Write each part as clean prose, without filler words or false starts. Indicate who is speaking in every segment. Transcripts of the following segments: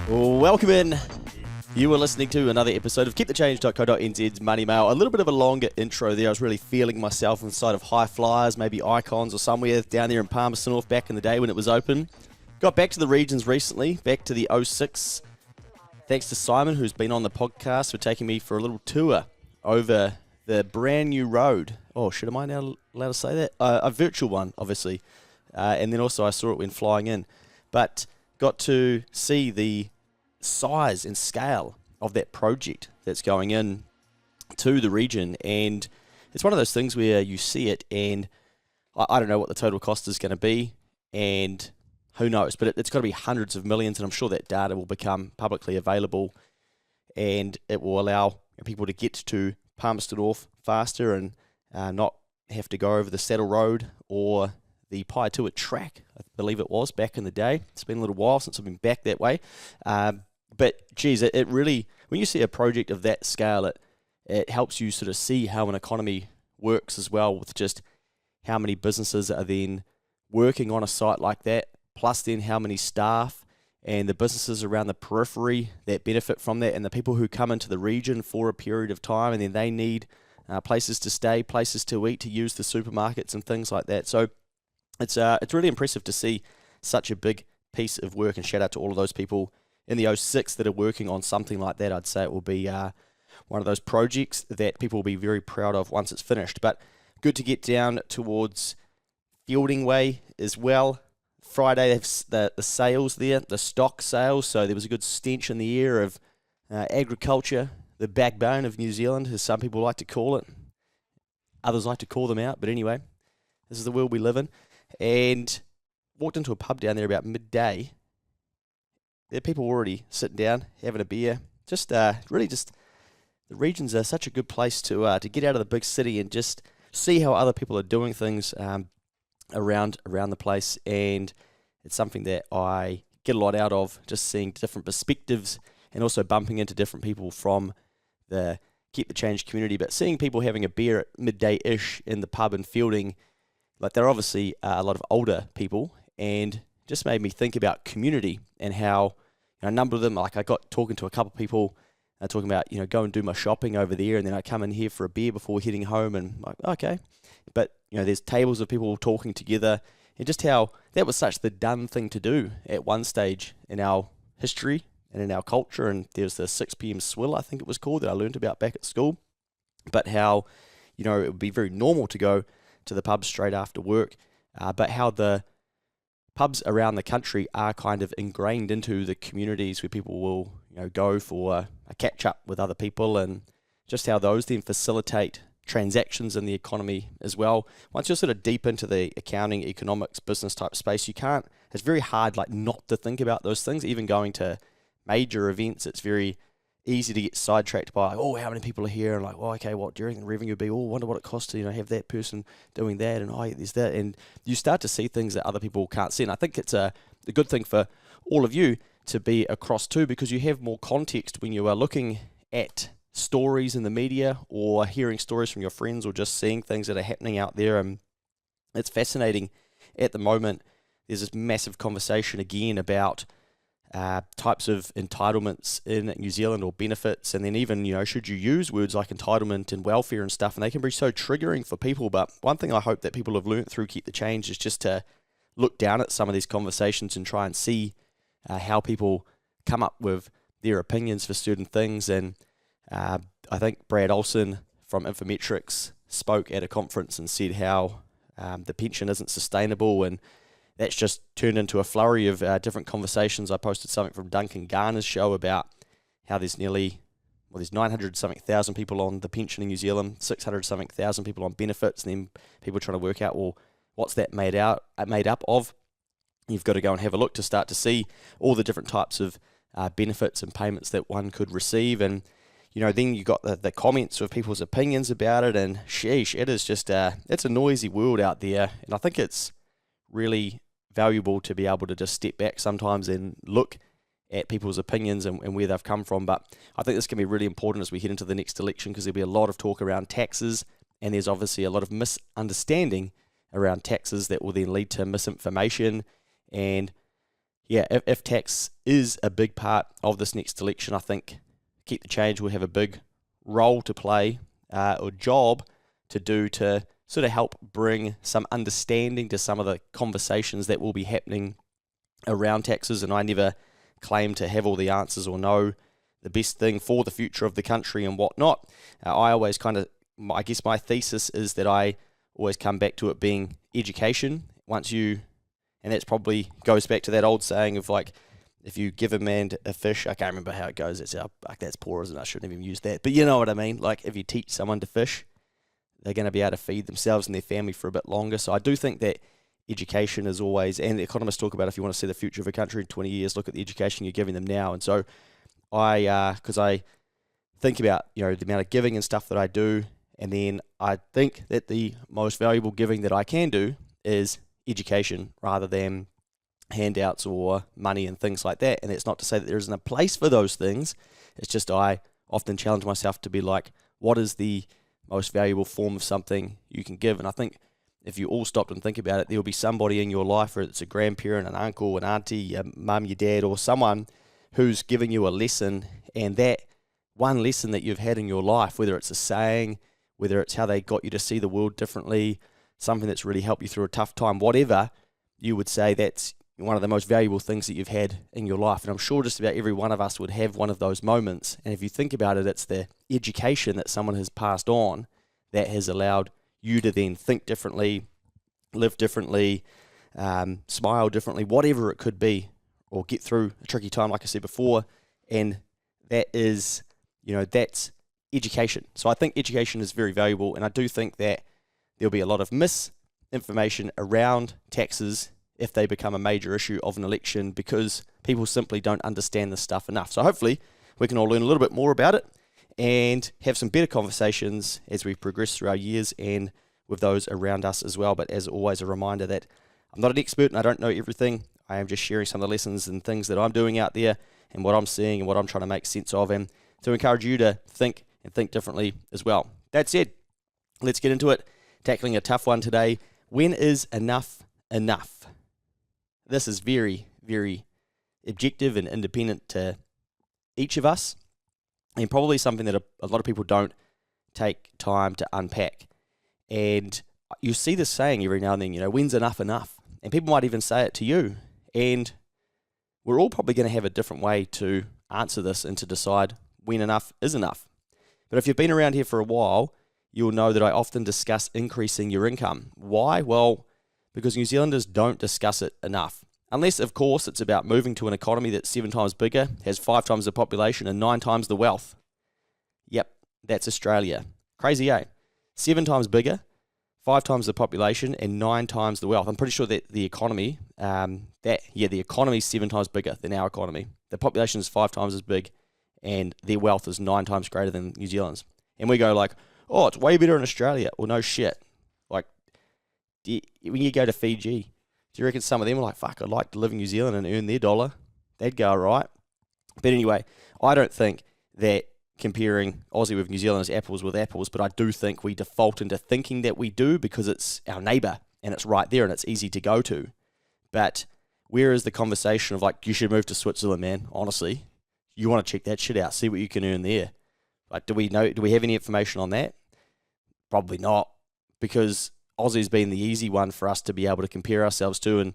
Speaker 1: Welcome in. You were listening to another episode of KeepTheChange.co.nz's Money Mail. A little bit of a longer intro there. I was really feeling myself inside of High Flyers, maybe Icons or somewhere down there in Palmerston North back in the day when it was open. Got back to the regions recently, back to the 06. Thanks to Simon, who's been on the podcast, for taking me for a little tour over the brand new road. Oh, am I now allowed to say that? A virtual one, obviously. And then also I saw it when flying in. But got to see the size and scale of that project that's going in to the region, and it's one of those things where you see it and I don't know what the total cost is going to be, and who knows, but it's got to be hundreds of millions, and I'm sure that data will become publicly available and it will allow people to get to Palmerston North faster and not have to go over the Saddle Road or the Paetua track, I believe it was, back in the day. It's been a little while since I've been back that way. But, geez, it really, when you see a project of that scale, it helps you sort of see how an economy works as well, with just how many businesses are then working on a site like that, plus then how many staff and the businesses around the periphery that benefit from that, and the people who come into the region for a period of time, and then they need places to stay, places to eat, to use the supermarkets and things like that. So it's really impressive to see such a big piece of work, and shout out to all of those people in the 06 that are working on something like that. I'd say it will be one of those projects that people will be very proud of once it's finished. But good to get down towards Fielding Way as well. Friday, they have the sales there, the stock sales, so there was a good stench in the air of agriculture, the backbone of New Zealand, as some people like to call it. Others like to call them out, but anyway, this is the world we live in. And walked into a pub down there about midday. There are people already sitting down, having a beer. Just really the regions are such a good place to get out of the big city and just see how other people are doing things around the place. And it's something that I get a lot out of, just seeing different perspectives and also bumping into different people from the Keep the Change community. But seeing people having a beer at midday-ish in the pub and Fielding, like they're obviously a lot of older people, and just made me think about community and how a number of them, like I got talking to a couple of people talking about, go and do my shopping over there, and then I come in here for a beer before heading home, and like, okay. But, there's tables of people talking together, and just how that was such the done thing to do at one stage in our history and in our culture. And there's the 6 p.m. swill, I think it was called, that I learned about back at school. But how, it would be very normal to go to the pub straight after work, but how the pubs around the country are kind of ingrained into the communities where people will, go for a catch-up with other people, and just how those then facilitate transactions in the economy as well. Once you're sort of deep into the accounting, economics, business type space, it's very hard not to think about those things. Even going to major events, it's very easy to get sidetracked by, how many people are here, and like, okay, what do you reckon the revenue would be? Wonder what it costs to, have that person doing that, and there's that, and you start to see things that other people can't see. And I think it's a good thing for all of you to be across too, because you have more context when you are looking at stories in the media or hearing stories from your friends or just seeing things that are happening out there. And it's fascinating at the moment. There's this massive conversation again about types of entitlements in New Zealand, or benefits, and then even, should you use words like entitlement and welfare and stuff, and they can be so triggering for people. But one thing I hope that people have learnt through Keep the Change is just to look down at some of these conversations and try and see how people come up with their opinions for certain things. And I think Brad Olsen from Infometrics spoke at a conference and said how the pension isn't sustainable, and that's just turned into a flurry of different conversations. I posted something from Duncan Garner's show about how there's 900-something thousand people on the pension in New Zealand, 600-something thousand people on benefits, and then people trying to work out, what's that made up of? You've got to go and have a look to start to see all the different types of benefits and payments that one could receive. And, then you got the comments of people's opinions about it, and sheesh, it is just, it's a noisy world out there. And I think it's really valuable to be able to just step back sometimes and look at people's opinions and where they've come from. But I think this can be really important as we head into the next election, because there'll be a lot of talk around taxes, and there's obviously a lot of misunderstanding around taxes that will then lead to misinformation and yeah, if tax is a big part of this next election, I think Keep the Change will have a big role to play, or job to do, to sort of help bring some understanding to some of the conversations that will be happening around taxes. And I never claim to have all the answers or know the best thing for the future of the country and whatnot. I always I guess my thesis is that I always come back to it being education. And that's probably goes back to that old saying of like, if you give a man a fish, I can't remember how it goes. That's poor, isn't it? I shouldn't have even used that. But you know what I mean? Like, if you teach someone to fish, they're going to be able to feed themselves and their family for a bit longer. So I do think that education is always, and the economists talk about, if you want to see the future of a country in 20 years, look at the education you're giving them now. And so because I think about, the amount of giving and stuff that I do, and then I think that the most valuable giving that I can do is education rather than handouts or money and things like that. And it's not to say that there isn't a place for those things. It's just I often challenge myself to be like, what is the most valuable form of something you can give? And I think if you all stopped and think about it, there will be somebody in your life, whether it's a grandparent, an uncle, an auntie, your mum, your dad, or someone who's giving you a lesson, and that one lesson that you've had in your life, whether it's a saying, whether it's how they got you to see the world differently, something that's really helped you through a tough time, whatever, you would say that's one of the most valuable things that you've had in your life. And I'm sure just about every one of us would have one of those moments. And if you think about it, it's the education that someone has passed on that has allowed you to then think differently, live differently, smile differently, whatever it could be, or get through a tricky time, like I said before. And that is, that's education. So I think education is very valuable. And I do think that there'll be a lot of misinformation around taxes if they become a major issue of an election, because people simply don't understand this stuff enough. So hopefully we can all learn a little bit more about it and have some better conversations as we progress through our years and with those around us as well. But as always, a reminder that I'm not an expert and I don't know everything. I am just sharing some of the lessons and things that I'm doing out there and what I'm seeing and what I'm trying to make sense of, and to encourage you to think and think differently as well. That said, let's get into it. Tackling a tough one today. When is enough enough? This is very, very objective and independent to each of us, and probably something that a lot of people don't take time to unpack. And you see this saying every now and then, when's enough enough? And people might even say it to you. And we're all probably going to have a different way to answer this and to decide when enough is enough. But if you've been around here for a while, you'll know that I often discuss increasing your income. Why? Well, because New Zealanders don't discuss it enough. Unless, of course, it's about moving to an economy that's 7 times bigger, has 5 times the population and 9 times the wealth. Yep, that's Australia. Crazy, eh? 7 times bigger, 5 times the population and 9 times the wealth. I'm pretty sure that the economy, the economy is 7 times bigger than our economy. The population is 5 times as big and their wealth is 9 times greater than New Zealand's. And we go like, oh, it's way better in Australia. Well, no shit. Like, when you go to Fiji, do you reckon some of them are like, fuck, I'd like to live in New Zealand and earn their dollar? They'd go all right. But anyway, I don't think that comparing Aussie with New Zealand is apples with apples, but I do think we default into thinking that we do because it's our neighbour and it's right there and it's easy to go to. But where is the conversation of like, you should move to Switzerland, man, honestly? You want to check that shit out, see what you can earn there. Like, do we have any information on that? Probably not, because Aussie's been the easy one for us to be able to compare ourselves to and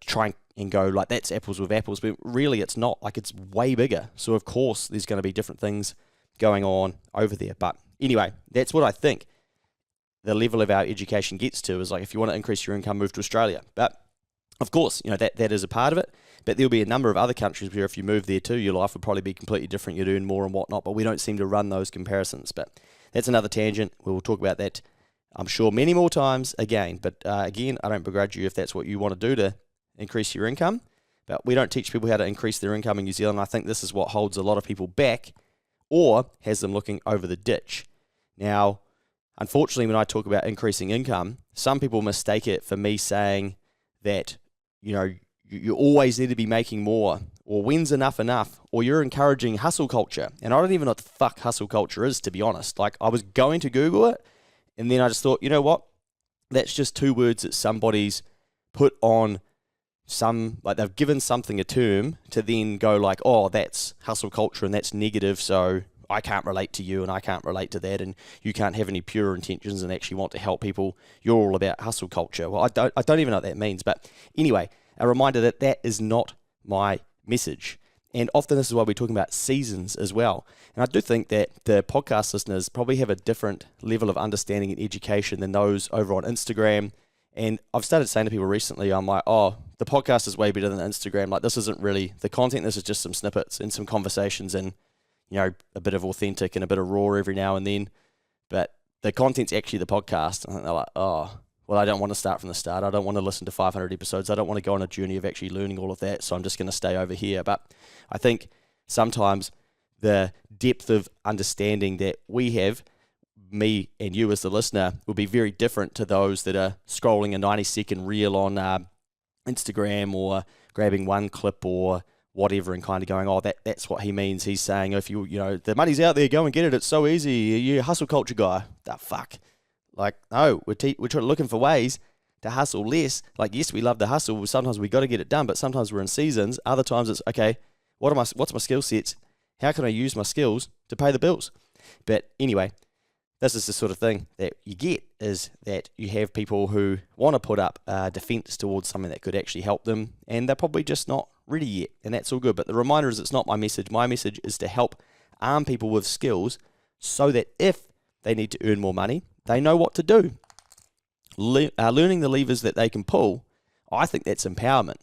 Speaker 1: try and go like, that's apples with apples, but really it's not. Like, it's way bigger. So of course there's going to be different things going on over there. But anyway, that's what I think the level of our education gets to, is like, if you want to increase your income, move to Australia. But of course, that is a part of it. But there'll be a number of other countries where if you move there too, your life would probably be completely different. You'd earn more and whatnot, but we don't seem to run those comparisons. But that's another tangent. We'll talk about that, I'm sure, many more times again. But again, I don't begrudge you if that's what you want to do to increase your income. But we don't teach people how to increase their income in New Zealand. I think this is what holds a lot of people back or has them looking over the ditch. Now, unfortunately, when I talk about increasing income, some people mistake it for me saying that, you always need to be making more, or when's enough, or you're encouraging hustle culture. And I don't even know what the fuck hustle culture is, to be honest. Like, I was going to Google it, and then I just thought, you know what? That's just 2 words that somebody's put on they've given something a term to then go like, oh, that's hustle culture and that's negative, so I can't relate to you and I can't relate to that, and you can't have any pure intentions and actually want to help people. You're all about hustle culture. Well, I don't even know what that means. But anyway, a reminder that that is not my message. And often this is why we're talking about seasons as well. And I do think that the podcast listeners probably have a different level of understanding and education than those over on Instagram. And I've started saying to people recently, I'm like, oh, the podcast is way better than Instagram. Like, this isn't really the content. This is just some snippets and some conversations and, you know, a bit of authentic and a bit of raw every now and then. But the content's actually the podcast. And they're like, oh, well, I don't want to start from the start. I don't want to listen to 500 episodes. I don't want to go on a journey of actually learning all of that. So I'm just going to stay over here. But I think sometimes the depth of understanding that we have, me and you as the listener, will be very different to those that are scrolling a 90-second reel on Instagram or grabbing one clip or whatever and kind of going, oh, that's what he means. He's saying, if you know, the money's out there, go and get it. It's so easy. You're a hustle culture guy. The fuck. Like, no, we're looking for ways to hustle less. Like, yes, we love the hustle. Sometimes we got to get it done, but sometimes we're in seasons. Other times it's, okay, what's my skill sets? How can I use my skills to pay the bills? But anyway, this is the sort of thing that you get, is that you have people who want to put up a defense towards something that could actually help them, and they're probably just not ready yet, and that's all good. But the reminder is, it's not my message. My message is to help arm people with skills so that if they need to earn more money, they know what to do. Learning the levers that they can pull, I think that's empowerment.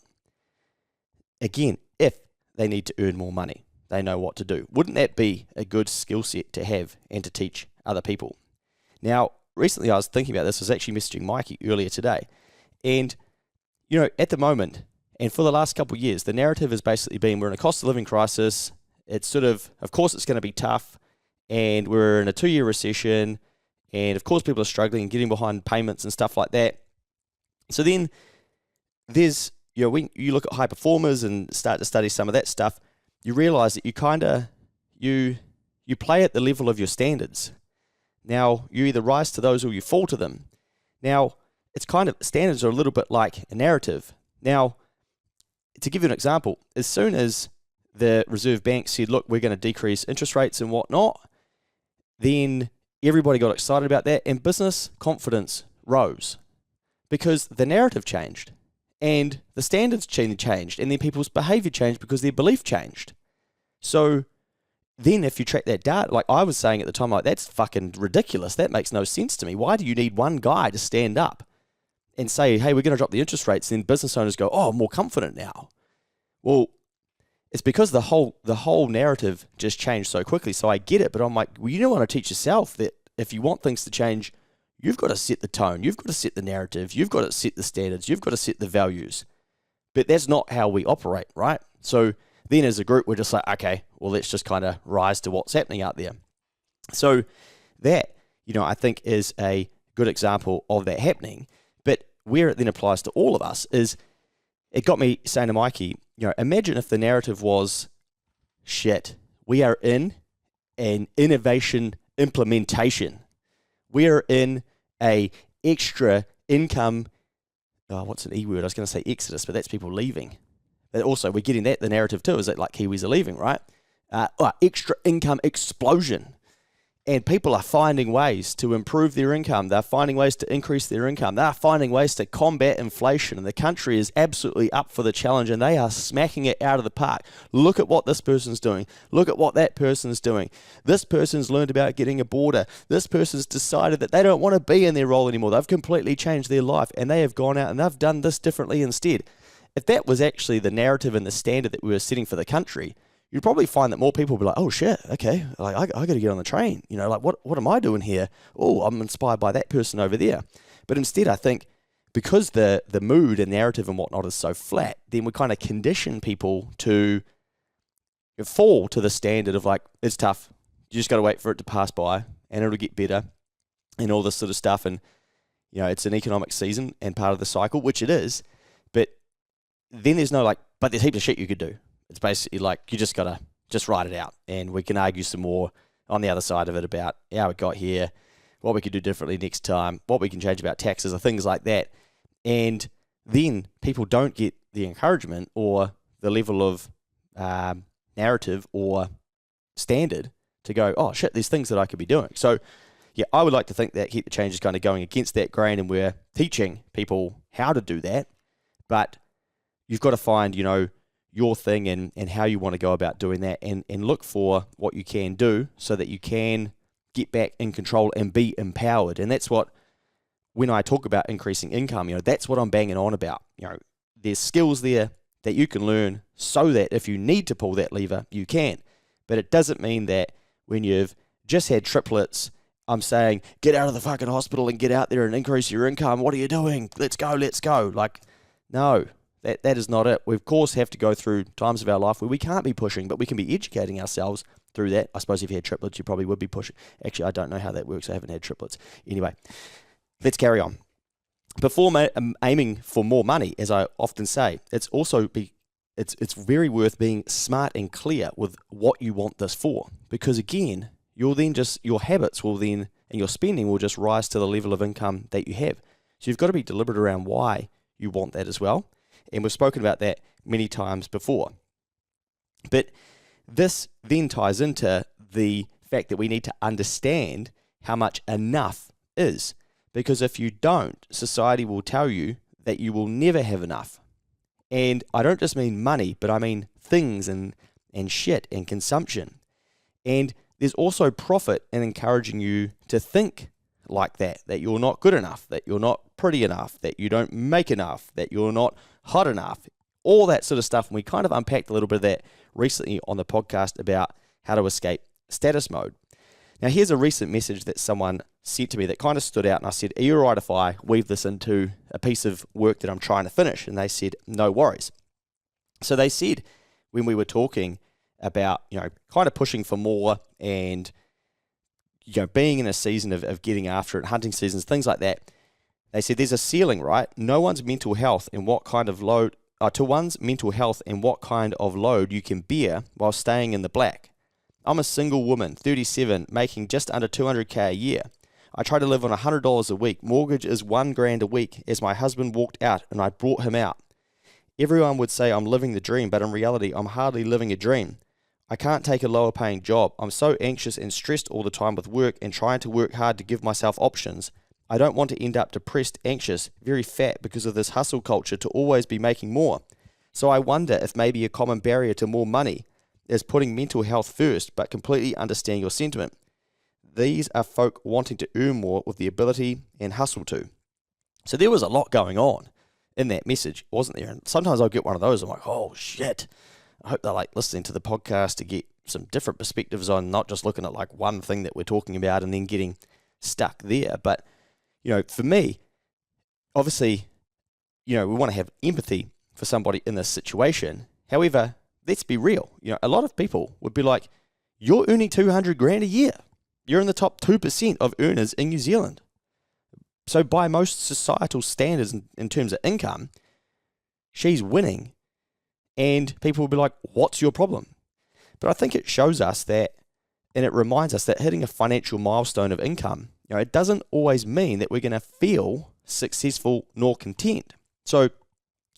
Speaker 1: Again, if they need to earn more money, they know what to do. Wouldn't that be a good skill set to have and to teach other people? Now, recently I was thinking about this. I was actually messaging Mikey earlier today. And, you know, at the moment, and for the last couple of years, the narrative has basically been, we're in a cost of living crisis. It's sort of course it's going to be tough. And we're in a 2-year recession. And of course people are struggling and getting behind payments and stuff like that. So then there's, you know, when you look at high performers and start to study some of that stuff, you realize that you play at the level of your standards. Now, you either rise to those or you fall to them. Now, it's kind of, standards are a little bit like a narrative. Now, to give you an example, as soon as the Reserve Bank said, look, we're going to decrease interest rates and whatnot, then everybody got excited about that and business confidence rose because the narrative changed and the standards changed and then people's behavior changed because their belief changed. So then if you track that data, like I was saying at the time, like, that's fucking ridiculous. That makes no sense to me. Why do you need one guy to stand up and say, hey, we're going to drop the interest rates? Then business owners go, oh, I'm more confident now. Well, it's because the whole narrative just changed so quickly. So I get it, but I'm like, well, you don't want to teach yourself that if you want things to change, you've got to set the tone, you've got to set the narrative, you've got to set the standards, you've got to set the values. But that's not how we operate, right? So then as a group, we're just like, okay, well, let's just kind of rise to what's happening out there. So that, you know, I think is a good example of that happening. But where it then applies to all of us is, it got me saying to Mikey, you know, imagine if the narrative was, shit, we are in an innovation implementation. We are in a extra income, what's an E word? I was going to say exodus, but that's people leaving. But also, we're getting that, the narrative too, is that like Kiwis are leaving, right? Extra income explosion. And people are finding ways to improve their income. They're finding ways to increase their income. They're finding ways to combat inflation. And the country is absolutely up for the challenge and they are smacking it out of the park. Look at what this person's doing. Look at what that person's doing. This person's learned about getting a border. This person's decided that they don't want to be in their role anymore. They've completely changed their life and they have gone out and they've done this differently instead. If that was actually the narrative and the standard that we were setting for the country, you'd probably find that more people would be like, oh shit, okay, like I got to get on the train. You know, like what am I doing here? Oh, I'm inspired by that person over there. But instead, I think because the mood and narrative and whatnot is so flat, then we kind of condition people to fall to the standard of like, it's tough. You just got to wait for it to pass by and it'll get better and all this sort of stuff. And, you know, it's an economic season and part of the cycle, which it is. But then there's no like, but there's heaps of shit you could do. It's basically like you just got to just write it out and we can argue some more on the other side of it about how it got here, what we could do differently next time, what we can change about taxes or things like that. And then people don't get the encouragement or the level of narrative or standard to go, oh shit, there's things that I could be doing. So yeah, I would like to think that Keep the Change is kind of going against that grain, and we're teaching people how to do that, but you've got to find, your thing and how you want to go about doing that, and look for what you can do so that you can get back in control and be empowered. And that's what, when I talk about increasing income, that's what I'm banging on about. There's skills there that you can learn so that if you need to pull that lever, you can. But it doesn't mean that when you've just had triplets, I'm saying, get out of the fucking hospital and get out there and increase your income. What are you doing? Let's go. Like, no, that is not it. We, of course, have to go through times of our life where we can't be pushing, but we can be educating ourselves through that. I suppose if you had triplets, you probably would be pushing. Actually, I don't know how that works. I haven't had triplets. Anyway, let's carry on. Before aiming for more money, as I often say, it's very worth being smart and clear with what you want this for. Because again, your habits will then, and your spending will just rise to the level of income that you have. So you've got to be deliberate around why you want that as well. And we've spoken about that many times before. But this then ties into the fact that we need to understand how much enough is. Because if you don't, society will tell you that you will never have enough. And I don't just mean money, but I mean things and shit and consumption. And there's also profit in encouraging you to think like that you're not good enough, that you're not pretty enough, that you don't make enough, that you're not hot enough, all that sort of stuff. And we kind of unpacked a little bit of that recently on the podcast about how to escape status mode. Now, here's a recent message that someone said to me that kind of stood out, and I said, are you all right if I weave this into a piece of work that I'm trying to finish? And they said, no worries. So they said, when we were talking about, kind of pushing for more and, being in a season of getting after it, hunting seasons, things like that, they said there's a ceiling, right? No one's mental health and what kind of load, to one's mental health and what kind of load you can bear while staying in the black. I'm a single woman, 37, making just under $200K a year. I try to live on $100 a week. Mortgage is $1,000 a week as my husband walked out and I brought him out. Everyone would say I'm living the dream, but in reality, I'm hardly living a dream. I can't take a lower paying job. I'm so anxious and stressed all the time with work and trying to work hard to give myself options. I don't want to end up depressed, anxious, very fat because of this hustle culture to always be making more. So I wonder if maybe a common barrier to more money is putting mental health first, but completely understand your sentiment. These are folk wanting to earn more with the ability and hustle to. So there was a lot going on in that message, wasn't there? And sometimes I'll get one of those, I'm like, oh shit. I hope they're like listening to the podcast to get some different perspectives on not just looking at like one thing that we're talking about and then getting stuck there. But, for me, obviously, we want to have empathy for somebody in this situation. However, let's be real. A lot of people would be like, you're earning $200,000 a year. You're in the top 2% of earners in New Zealand. So by most societal standards in terms of income, she's winning. And people will be like, what's your problem? But I think it shows us that, and it reminds us that hitting a financial milestone of income, it doesn't always mean that we're going to feel successful nor content. So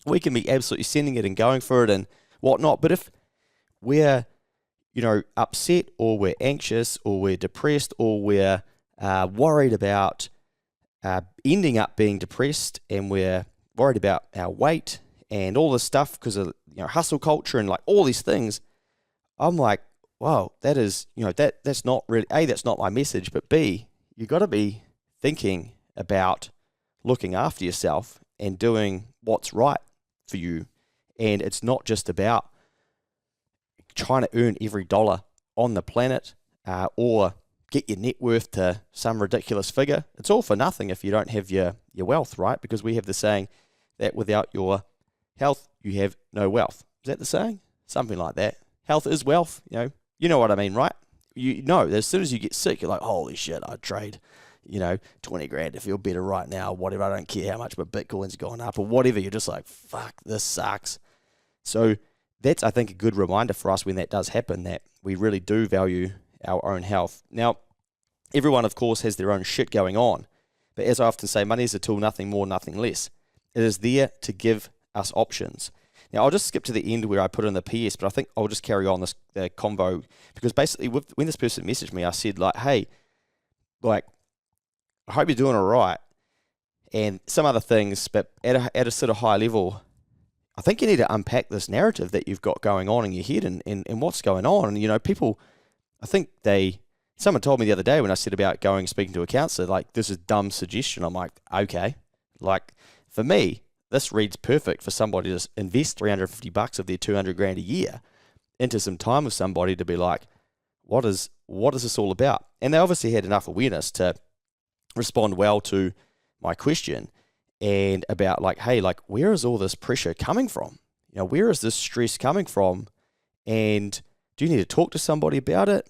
Speaker 1: we can be absolutely sending it and going for it and whatnot. But if we're, upset or we're anxious or we're depressed or we're worried about ending up being depressed and we're worried about our weight and all this stuff because of hustle culture and like all these things, I'm like, wow, that is, that's not really, A, that's not my message, but B, you got to be thinking about looking after yourself and doing what's right for you. And it's not just about trying to earn every dollar on the planet or get your net worth to some ridiculous figure. It's all for nothing if you don't have your wealth, right? Because we have the saying that without your health, you have no wealth. Is that the saying? Something like that. Health is wealth. You know what I mean, right? As soon as you get sick, you're like, holy shit, I'd trade, $20,000 to feel better right now, whatever. I don't care how much my Bitcoin's gone up or whatever. You're just like, fuck, this sucks. So that's, I think, a good reminder for us when that does happen, that we really do value our own health. Now, everyone, of course, has their own shit going on. But as I often say, money is a tool, nothing more, nothing less. It is there to give us options. Now, I'll just skip to the end where I put in the PS, but I think I'll just carry on this convo, because basically when this person messaged me, I said, like, hey, like, I hope you're doing all right, and some other things, but at a sort of high level, I think you need to unpack this narrative that you've got going on in your head and what's going on. And, you know, people, I think someone told me the other day when I said about speaking to a counsellor, like, this is a dumb suggestion. I'm like, okay. Like, for me, this reads perfect for somebody to invest $350 of their $200,000 a year into some time with somebody to be like, what is this all about? And they obviously had enough awareness to respond well to my question and about, like, hey, like, where is all this pressure coming from? You know, where is this stress coming from? And do you need to talk to somebody about it?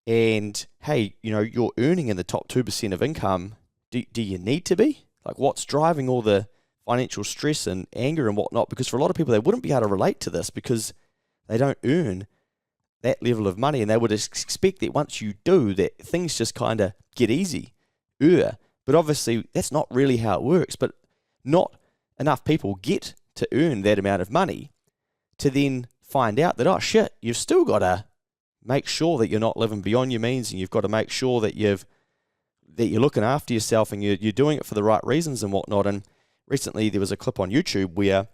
Speaker 1: And hey, you know, you're earning in the top 2% of income. Do you need to be? Like, what's driving all the financial stress and anger and whatnot? Because for a lot of people, they wouldn't be able to relate to this because they don't earn that level of money, and they would expect that once you do, that things just kind of get easy. But obviously, that's not really how it works. But not enough people get to earn that amount of money to then find out that, oh shit, you've still got to make sure that you're not living beyond your means, and you've got to make sure that you're looking after yourself and you're doing it for the right reasons and whatnot. And recently there was a clip on YouTube where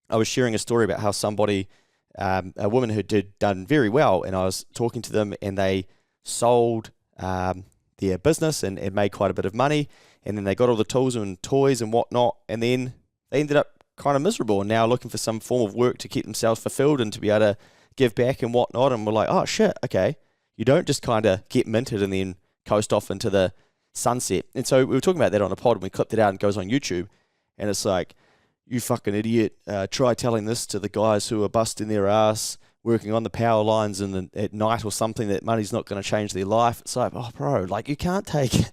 Speaker 1: I was sharing a story about how somebody, a woman who done very well, and I was talking to them, and they sold their business and made quite a bit of money, and then they got all the tools and toys and whatnot, and then they ended up kind of miserable and now looking for some form of work to keep themselves fulfilled and to be able to give back and whatnot. And we're like, oh shit, okay, you don't just kind of get minted and then coast off into the sunset. And so we were talking about that on a pod, and we clipped it out, and it goes on YouTube, and it's like, you fucking idiot, try telling this to the guys who are busting their ass working on the power lines at night or something, that money's not going to change their life. It's like, oh bro, like, you can't take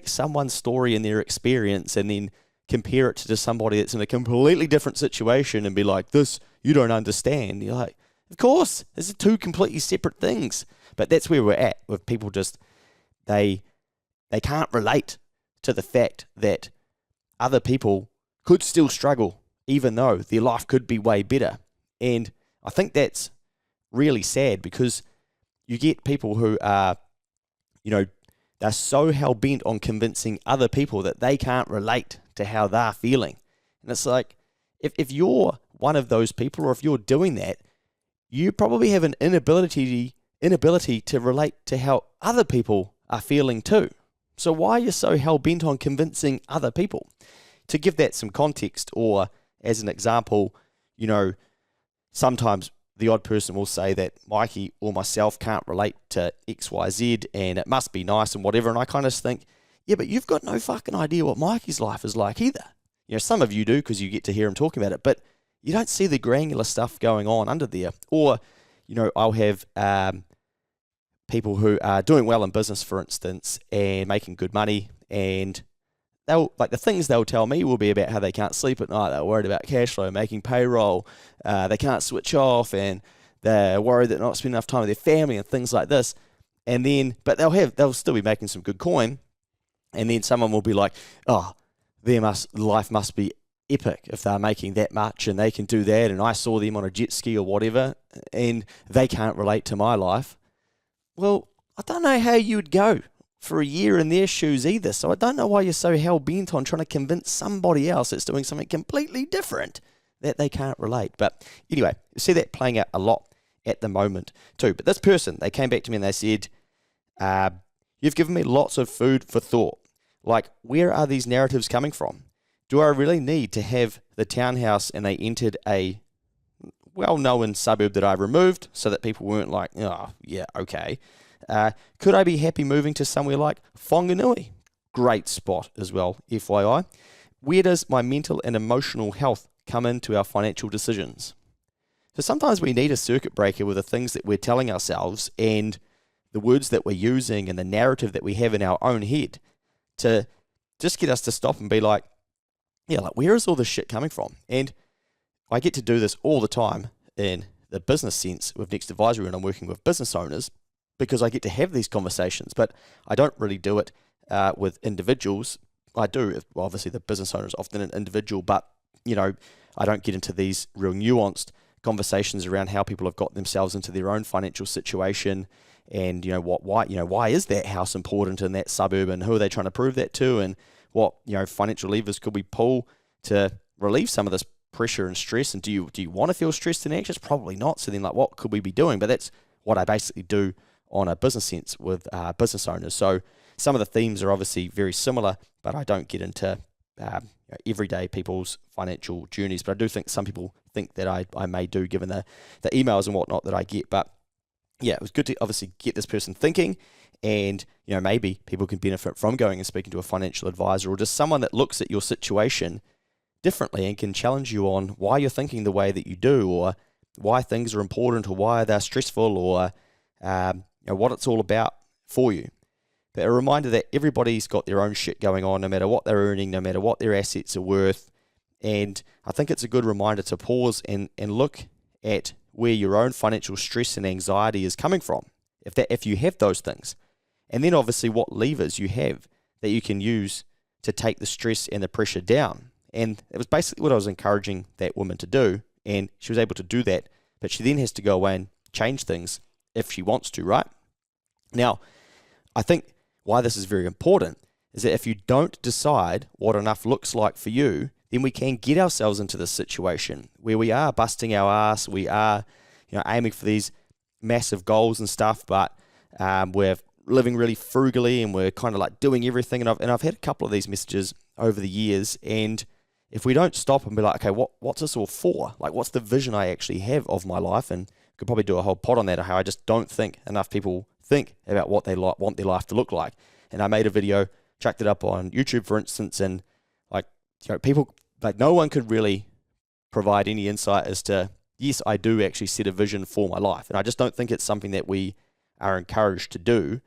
Speaker 1: someone's story and their experience and then compare it to somebody that's in a completely different situation and be like, this, you don't understand. You're like, of course, these are two completely separate things. But that's where we're at with people. Just they can't relate to the fact that other people could still struggle even though their life could be way better. And I think that's really sad, because you get people who are, you know, they're so hell-bent on convincing other people that they can't relate to how they're feeling. And it's like, if you're one of those people, or if you're doing that, you probably have an inability to relate to how other people are feeling too. So why are you so hell-bent on convincing other people? To give that some context, or as an example, you know, sometimes the odd person will say that Mikey or myself can't relate to XYZ and it must be nice and whatever. And I kind of think, yeah, but you've got no fucking idea what Mikey's life is like either. You know, some of you do because you get to hear him talking about it, but you don't see the granular stuff going on under there. Or, you know, I'll have people who are doing well in business, for instance, and making good money, and the things they'll tell me will be about how they can't sleep at night. They're worried about cash flow, making payroll. They can't switch off, and they're worried that they're not spending enough time with their family and things like this. And then, but they'll still be making some good coin. And then someone will be like, oh, life must be epic if they're making that much and they can do that. And I saw them on a jet ski or whatever, and they can't relate to my life. Well, I don't know how you'd go for a year in their shoes either. So I don't know why you're so hell-bent on trying to convince somebody else that's doing something completely different that they can't relate. But anyway, you see that playing out a lot at the moment too. But this person, they came back to me and they said, you've given me lots of food for thought. Like, where are these narratives coming from? Do I really need to have the townhouse and they entered a well-known suburb that I removed so that people weren't like, oh, yeah, okay. Could I be happy moving to somewhere like Whanganui? Great spot as well, FYI. Where does my mental and emotional health come into our financial decisions? So sometimes we need a circuit breaker with the things that we're telling ourselves and the words that we're using and the narrative that we have in our own head to just get us to stop and be like, yeah, like, where is all this shit coming from? And I get to do this all the time in the business sense with Next Advisory when I'm working with business owners, because I get to have these conversations, but I don't really do it with individuals. I do, obviously the business owner is often an individual, but I don't get into these real nuanced conversations around how people have got themselves into their own financial situation, and why is that house important in that suburb, and who are they trying to prove that to, and what financial levers could we pull to relieve some of this pressure and stress. And do you want to feel stressed and anxious? Probably not. So then, like, what could we be doing? But that's what I basically do on a business sense with business owners. So some of the themes are obviously very similar, but I don't get into everyday people's financial journeys. But I do think some people think that I may do, given the emails and whatnot that I get. But yeah, it was good to obviously get this person thinking, and maybe people can benefit from going and speaking to a financial advisor, or just someone that looks at your situation differently and can challenge you on why you're thinking the way that you do, or why things are important, or why they're stressful, or what it's all about for you. But a reminder that everybody's got their own shit going on, no matter what they're earning, no matter what their assets are worth. And I think it's a good reminder to pause and look at where your own financial stress and anxiety is coming from, if you have those things. And then obviously what levers you have that you can use to take the stress and the pressure down. And it was basically what I was encouraging that woman to do, and she was able to do that, but she then has to go away and change things if she wants to, right? Now, I think why this is very important is that if you don't decide what enough looks like for you, then we can get ourselves into this situation where we are busting our ass, we are aiming for these massive goals and stuff, but we're living really frugally, and we're kind of like doing everything. And I've had a couple of these messages over the years, and if we don't stop and be like, okay, what's this all for? Like, what's the vision I actually have of my life? And could probably do a whole pod on that, or how I just don't think enough people think about what they want their life to look like. And I made a video, chucked it up on YouTube, for instance, and people, no one could really provide any insight as to, yes, I do actually set a vision for my life. And I just don't think it's something that we are encouraged to do,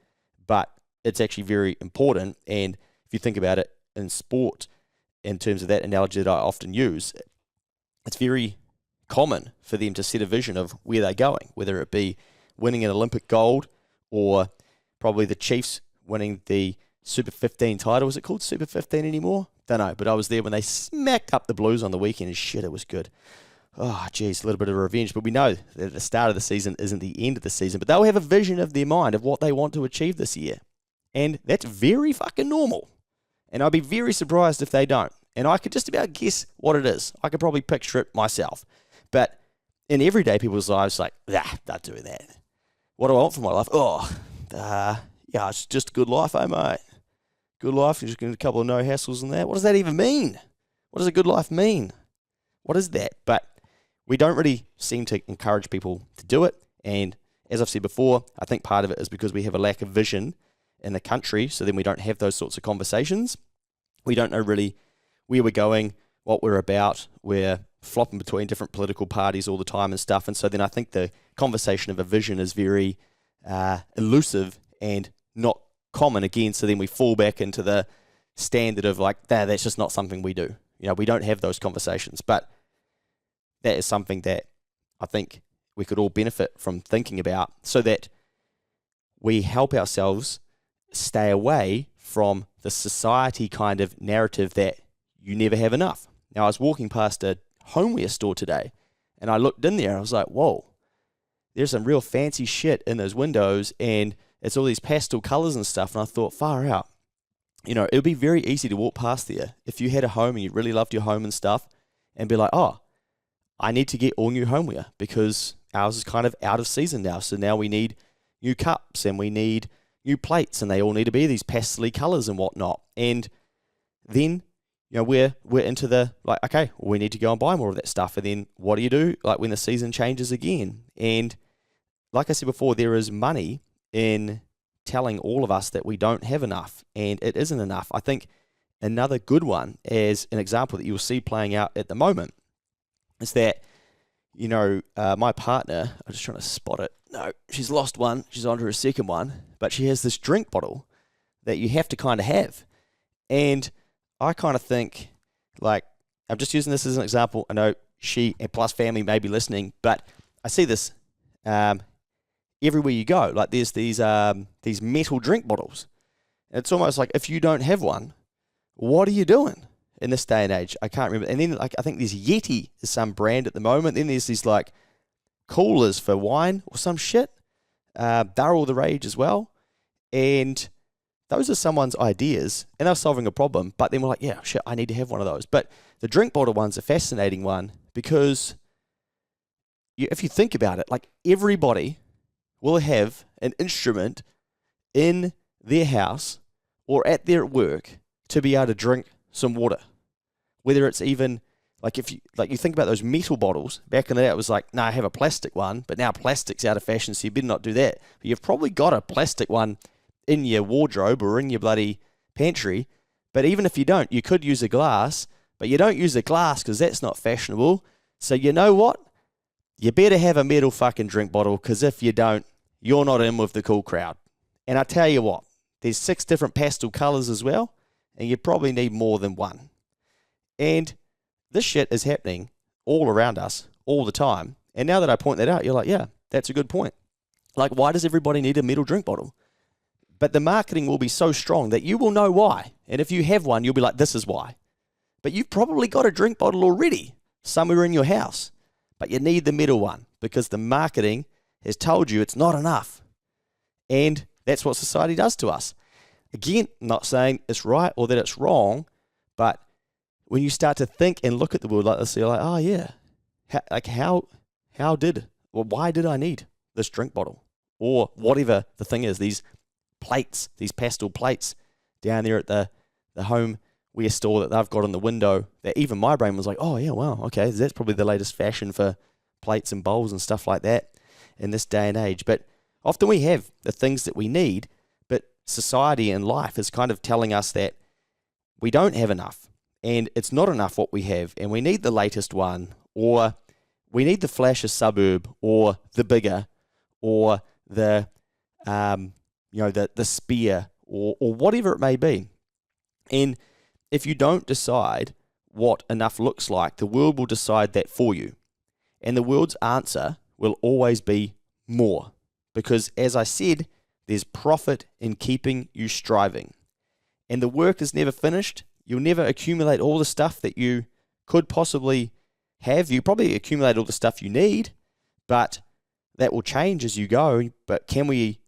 Speaker 1: but it's actually very important. And if you think about it in sport, in terms of that analogy that I often use, it's very common for them to set a vision of where they're going, whether it be winning an Olympic gold, or probably the Chiefs winning the Super 15 title. Is it called Super 15 anymore? Don't know, but I was there when they smacked up the Blues on the weekend, and shit, it was good. Oh, geez, a little bit of revenge. But we know that the start of the season isn't the end of the season, but they'll have a vision of their mind of what they want to achieve this year. And that's very fucking normal. And I'd be very surprised if they don't. And I could just about guess what it is. I could probably picture it myself. But in everyday people's lives, like, not doing that. What do I want for my life? Yeah, it's just a good life, mate. Good life, you're just getting a couple of no hassles and that. What does that even mean? What does a good life mean? What is that? But we don't really seem to encourage people to do it. And as I've said before, I think part of it is because we have a lack of vision in the country, so then we don't have those sorts of conversations. We don't know really where we're going, what we're about. We're flopping between different political parties all the time and stuff. And so then I think the conversation of a vision is very elusive and not common again. So then we fall back into the standard of like, that's just not something we do. We don't have those conversations. But that is something that I think we could all benefit from thinking about, so that we help ourselves stay away from the society kind of narrative that you never have enough. Now, I was walking past a homeware store today, and I looked in there, and I was like, whoa, there's some real fancy shit in those windows, and it's all these pastel colors and stuff. And I thought, far out. It would be very easy to walk past there if you had a home and you really loved your home and stuff, and be like, oh, I need to get all new homeware because ours is kind of out of season now. So now we need new cups, and we need new plates, and they all need to be these pastel colors and whatnot. And then, we're into the, like, okay, well, we need to go and buy more of that stuff. And then what do you do, like, when the season changes again? And like I said before, there is money in telling all of us that we don't have enough, and it isn't enough. I think another good one, as an example that you'll see playing out at the moment, is that, my partner, I'm just trying to spot it. No, she's lost one. She's on to her second one, but she has this drink bottle that you have to kind of have. And I kind of think, like, I'm just using this as an example. I know she and plus family may be listening, but I see this everywhere you go. Like, there's these metal drink bottles. And it's almost like, if you don't have one, what are you doing? in this day and age. I can't remember. And then like I think there's Yeti is some brand at the moment. Then there's these like coolers for wine or some shit. They're all the rage as well. And those are someone's ideas, and they're solving a problem. But then we're like, yeah, shit, I need to have one of those. But the drink bottle one's a fascinating one because if you think about it, like everybody will have an instrument in their house or at their work to be able to drink some water. Whether it's even like if you think about those metal bottles, back in the day it was like, I have a plastic one, but now plastic's out of fashion, so you better not do that. But you've probably got a plastic one in your wardrobe or in your bloody pantry. But even if you don't, you could use a glass, but you don't use a glass because that's not fashionable. So you know what? You better have a metal fucking drink bottle, because if you don't, you're not in with the cool crowd. And I tell you what, there's 6 different pastel colors as well, and you probably need more than one. And this shit is happening all around us all the time. And now that I point that out, you're like, yeah, that's a good point. Like, why does everybody need a metal drink bottle? But the marketing will be so strong that you will know why. And if you have one, you'll be like, this is why. But you've probably got a drink bottle already somewhere in your house. But you need the metal one because the marketing has told you it's not enough. And that's what society does to us. Again, I'm not saying it's right or that it's wrong, but when you start to think and look at the world like this, you're like, oh yeah, why did I need this drink bottle? Or whatever the thing is, these plates, these pastel plates down there at the homeware store that they've got on the window, that even my brain was like, oh yeah, wow, okay, that's probably the latest fashion for plates and bowls and stuff like that in this day and age. But often we have the things that we need, but society and life is kind of telling us that we don't have enough, and it's not enough what we have, and we need the latest one, or we need the flashiest suburb, or the bigger, or the the spear, or whatever it may be. And if you don't decide what enough looks like, the world will decide that for you. And the world's answer will always be more. Because as I said, there's profit in keeping you striving. And the work is never finished. You'll never accumulate all the stuff that you could possibly have. You probably accumulate all the stuff you need, but that will change as you go. But can we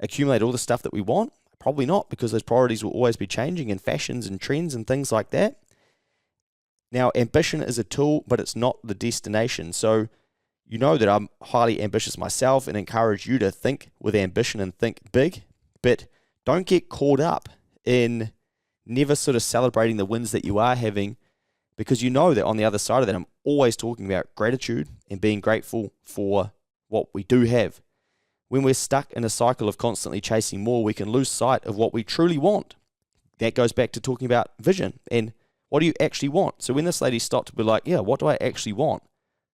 Speaker 1: accumulate all the stuff that we want? Probably not, because those priorities will always be changing, and fashions and trends and things like that. Now, ambition is a tool, but it's not the destination. So you know that I'm highly ambitious myself and encourage you to think with ambition and think big, but don't get caught up in never sort of celebrating the wins that you are having, because you know that on the other side of that, I'm always talking about gratitude and being grateful for what we do have. When we're stuck in a cycle of constantly chasing more, we can lose sight of what we truly want. That goes back to talking about vision and what do you actually want? So when this lady stopped to be like, yeah, what do I actually want?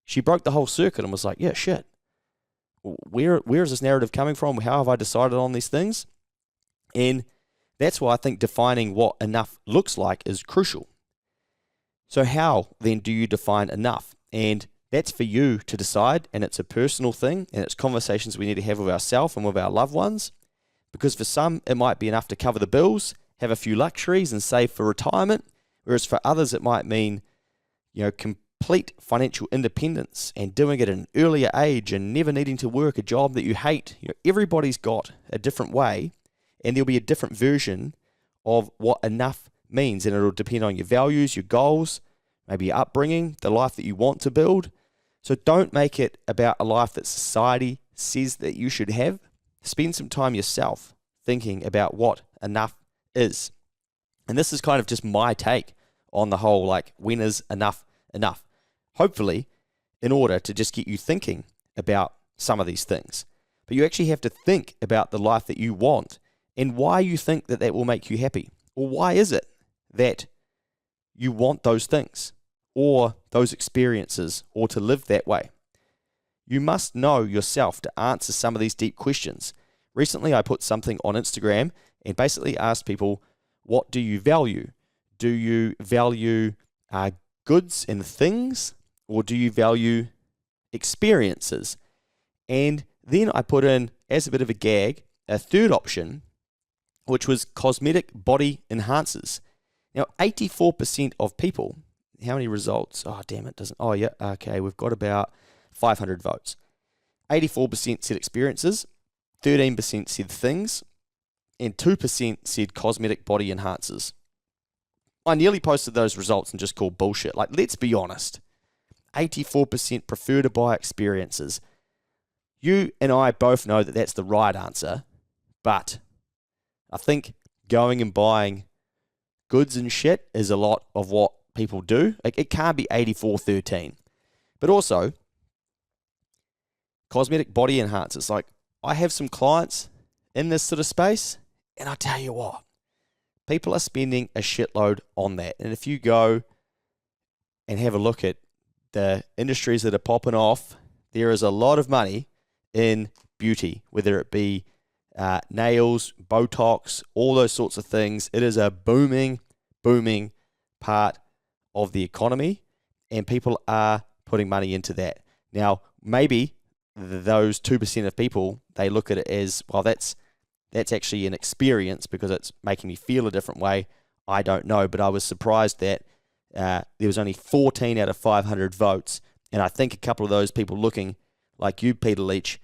Speaker 1: She broke the whole circuit and was like, yeah, shit. Where is this narrative coming from? How have I decided on these things? And that's why I think defining what enough looks like is crucial. So how then do you define enough? And that's for you to decide, and it's a personal thing, and it's conversations we need to have with ourselves and with our loved ones. Because for some, it might be enough to cover the bills, have a few luxuries, and save for retirement. Whereas for others, it might mean, complete financial independence and doing it at an earlier age and never needing to work a job that you hate. Everybody's got a different way, and there'll be a different version of what enough means, and it'll depend on your values, your goals, maybe your upbringing, the life that you want to build. So don't make it about a life that society says that you should have. Spend some time yourself thinking about what enough is. And this is kind of just my take on the whole, like, when is enough enough? Hopefully, in order to just get you thinking about some of these things. But you actually have to think about the life that you want and why you think that that will make you happy. Or why is it that you want those things or those experiences or to live that way? You must know yourself to answer some of these deep questions. Recently, I put something on Instagram and basically asked people, what do you value? Do you value goods and things, or do you value experiences? And then I put in, as a bit of a gag, a third option, which was cosmetic body enhancers. Now, 84% of people, how many results? Oh, damn, it doesn't. Oh, yeah, okay, we've got about 500 votes. 84% said experiences, 13% said things, and 2% said cosmetic body enhancers. I nearly posted those results and just called bullshit. Like, let's be honest. 84% prefer to buy experiences. You and I both know that that's the right answer, but I think going and buying goods and shit is a lot of what people do. Like, it can't be 84-13. But also, cosmetic body enhancers. Like, I have some clients in this sort of space, and I tell you what, people are spending a shitload on that. And if you go and have a look at the industries that are popping off, there is a lot of money in beauty, whether it be nails, Botox, all those sorts of things. It is a booming part of the economy, and people are putting money into that. Now, maybe those 2% of people, they look at it as, well, that's actually an experience because it's making me feel a different way. I don't know, but I was surprised that there was only 14 out of 500 votes, and I think a couple of those people looking like you, Peter Leach,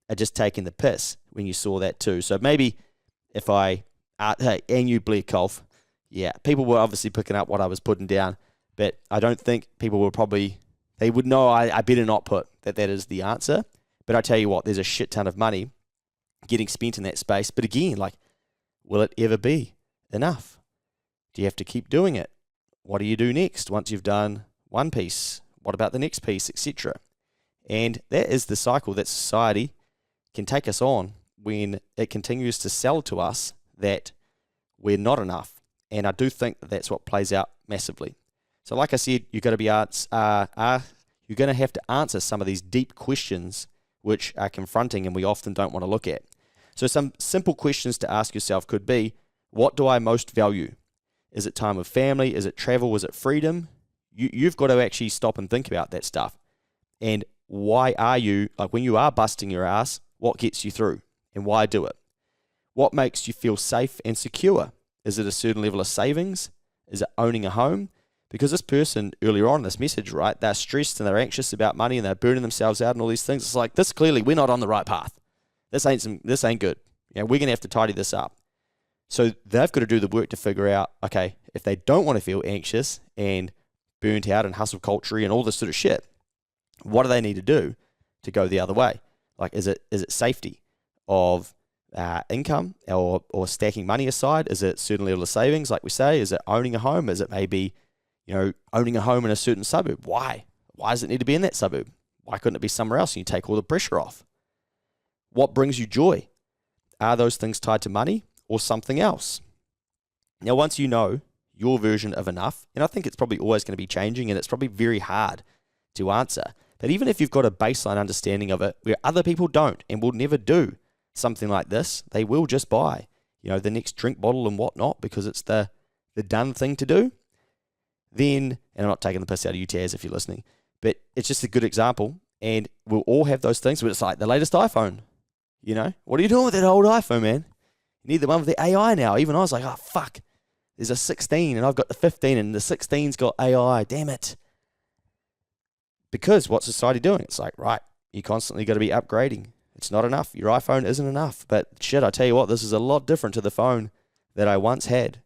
Speaker 1: are just taking the piss when you saw that too. So maybe if and you, Blair Kolf, yeah, people were obviously picking up what I was putting down, but I don't think people were they would know I better not put that is the answer. But I tell you what, there's a shit ton of money getting spent in that space. But again, like, will it ever be enough? Do you have to keep doing it? What do you do next once you've done one piece? What about the next piece, etc.? And that is the cycle that society can take us on when it continues to sell to us that we're not enough. And I do think that that's what plays out massively. So like I said, you're going to you're going to have to answer some of these deep questions which are confronting and we often don't want to look at. So some simple questions to ask yourself could be, what do I most value? Is it time with family? Is it travel? Is it freedom? You've got to actually stop and think about that stuff. And why are you, like when you are busting your ass, what gets you through and why do it? What makes you feel safe and secure? Is it a certain level of savings? Is it owning a home? Because this person earlier on in this message, right, they're stressed and they're anxious about money and they're burning themselves out and all these things. It's like, this clearly, we're not on the right path. This ain't good. You know, we're going to have to tidy this up. So they've got to do the work to figure out, okay, if they don't want to feel anxious and burnt out and hustle culture and all this sort of shit, what do they need to do to go the other way? Like, is it safety of income or stacking money aside? Is it certain level of savings, like we say? Is it owning a home? Is it maybe, owning a home in a certain suburb? Why? Why does it need to be in that suburb? Why couldn't it be somewhere else and you take all the pressure off? What brings you joy? Are those things tied to money or something else? Now, once you know your version of enough, and I think it's probably always going to be changing and it's probably very hard to answer, but even if you've got a baseline understanding of it where other people don't and will never do something like this, they will just buy, the next drink bottle and whatnot because it's the done thing to do, then, and I'm not taking the piss out of you, Taz, if you're listening, but it's just a good example, and we'll all have those things where it's like the latest iPhone, What are you doing with that old iPhone, man? You need the one with the AI now. Even I was like, oh, fuck, there's a 16, and I've got the 15, and the 16's got AI, damn it. Because what's society doing? It's like, right, you constantly got to be upgrading. It's not enough. Your iPhone isn't enough. But shit, I tell you what, this is a lot different to the phone that I once had.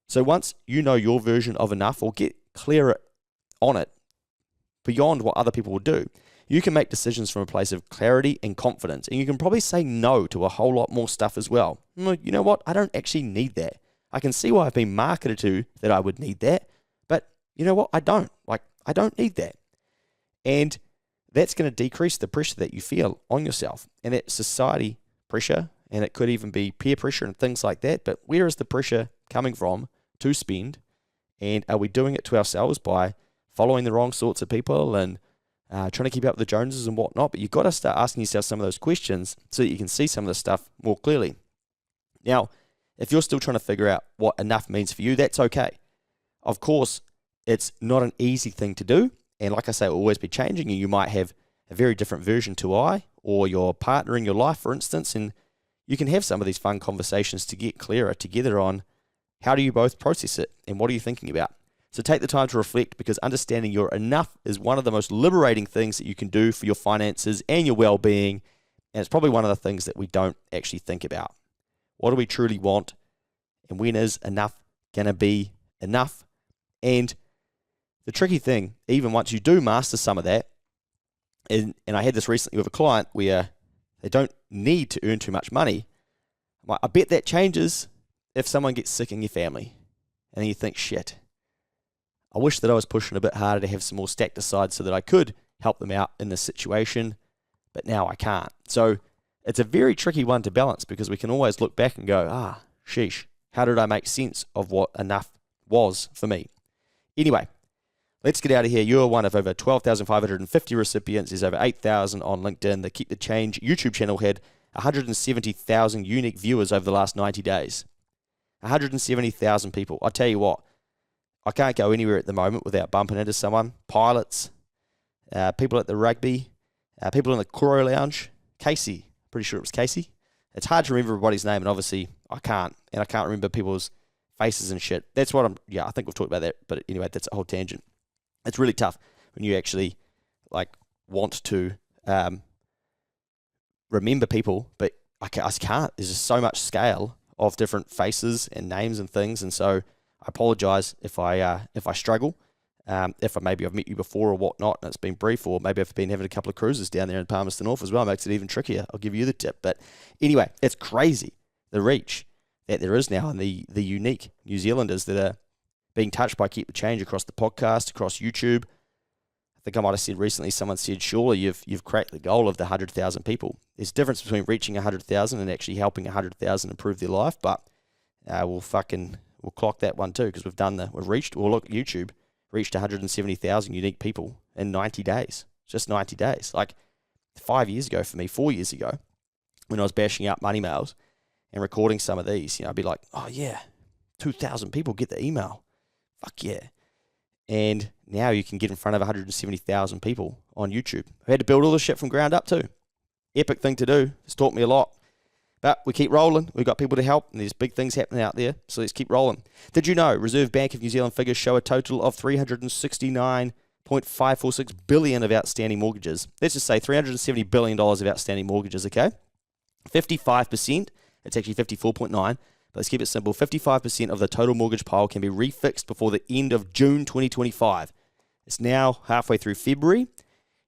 Speaker 1: So once you know your version of enough or get clearer on it beyond what other people will do, you can make decisions from a place of clarity and confidence. And you can probably say no to a whole lot more stuff as well. You know what? I don't actually need that. I can see why I've been marketed to that I would need that. But you know what? I don't. I don't need that. And that's going to decrease the pressure that you feel on yourself. And it's society pressure, and it could even be peer pressure and things like that. But where is the pressure coming from to spend? And are we doing it to ourselves by following the wrong sorts of people and trying to keep up with the Joneses and whatnot? But you've got to start asking yourself some of those questions so that you can see some of the stuff more clearly. Now, if you're still trying to figure out what enough means for you, that's okay. Of course, it's not an easy thing to do. And like I say, it will always be changing, and you might have a very different version to or your partner in your life, for instance, and you can have some of these fun conversations to get clearer together on How do you both process it, and what are you thinking about? So take the time to reflect, because understanding your enough is one of the most liberating things that you can do for your finances and your well-being, and it's probably one of the things that we don't actually think about. What do we truly want, and when is enough going to be enough? And the tricky thing, even once you do master some of that, and I had this recently with a client where they don't need to earn too much money. I bet that changes if someone gets sick in your family, and then you think, shit, I wish that I was pushing a bit harder to have some more stacked aside so that I could help them out in this situation, but now I can't. So it's a very tricky one to balance, because we can always look back and go, sheesh, how did I make sense of what enough was for me? Anyway, let's get out of here. You're one of over 12,550 recipients. There's over 8,000 on LinkedIn. The Keep the Change YouTube channel had 170,000 unique viewers over the last 90 days. 170,000 people. I tell you what, I can't go anywhere at the moment without bumping into someone. Pilots, people at the rugby, people in the Koro Lounge. Casey, pretty sure it was Casey. It's hard to remember everybody's name, and obviously I can't. And I can't remember people's faces and shit. That's what I think we've talked about that. But anyway, that's a whole tangent. It's really tough when you actually want to remember people, but I can't. There's just so much scale of different faces and names and things, and so I apologise if I struggle. If I've met you before or whatnot, and it's been brief, or maybe I've been having a couple of cruises down there in Palmerston North as well, makes it even trickier. I'll give you the tip. But anyway, it's crazy, the reach that there is now, and the unique New Zealanders that are being touched by Keep the Change across the podcast, across YouTube. I think I might have said recently, someone said, surely you've cracked the goal of the 100,000 people. There's a difference between reaching 100,000 and actually helping 100,000 improve their life, but we'll clock that one too, because YouTube reached 170,000 unique people in 90 days. Just 90 days. Like 4 years ago, when I was bashing out money mails and recording some of these, I'd be like, oh yeah, 2,000 people get the email. Fuck yeah. And now you can get in front of 170,000 people on YouTube. I had to build all this shit from ground up too. Epic thing to do. It's taught me a lot. But we keep rolling. We've got people to help, and there's big things happening out there, so let's keep rolling. Did you know Reserve Bank of New Zealand figures show a total of $369.546 billion of outstanding mortgages? Let's just say $370 billion of outstanding mortgages, okay? 55%, it's actually 54.9, but let's keep it simple. 55% of the total mortgage pile can be refixed before the end of June 2025. It's now halfway through February,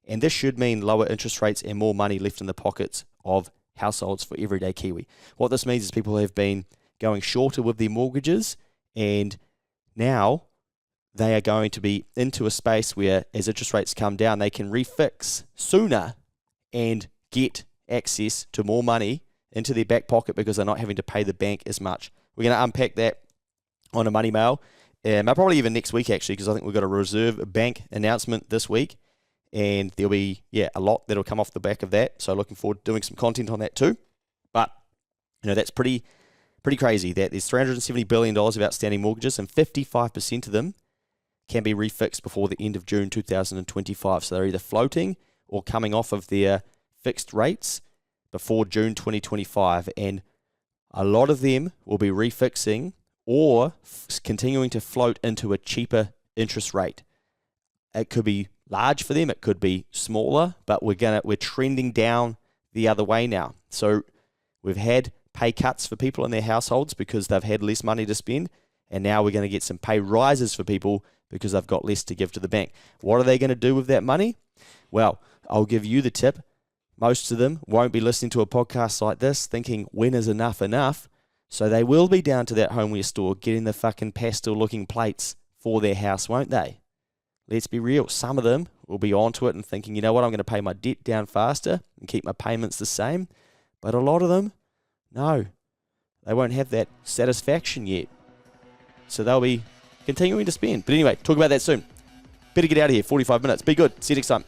Speaker 1: and this should mean lower interest rates and more money left in the pockets of households for everyday Kiwi. What this means is people have been going shorter with their mortgages, and now they are going to be into a space where, as interest rates come down, they can refix sooner and get access to more money into their back pocket because they're not having to pay the bank as much. We're going to unpack that on a money mail, probably even next week actually, because I think we've got a Reserve Bank announcement this week. And there'll be, a lot that'll come off the back of that. So looking forward to doing some content on that too. But, that's pretty crazy that there's $370 billion of outstanding mortgages, and 55% of them can be refixed before the end of June 2025. So they're either floating or coming off of their fixed rates before June 2025. And a lot of them will be refixing or continuing to float into a cheaper interest rate. It could be large for them, it could be smaller, but we're trending down the other way now. So we've had pay cuts for people in their households because they've had less money to spend, and now we're going to get some pay rises for people because they've got less to give to the bank. What are they going to do with that money? Well, I'll give you the tip. Most of them won't be listening to a podcast like this thinking, when is enough enough? So they will be down to that homeware store getting the fucking pastel-looking plates for their house, won't they? Let's be real. Some of them will be onto it and thinking, you know what, I'm going to pay my debt down faster and keep my payments the same. But a lot of them, no, they won't have that satisfaction yet. So they'll be continuing to spend. But anyway, talk about that soon. Better get out of here. 45 minutes. Be good. See you next time.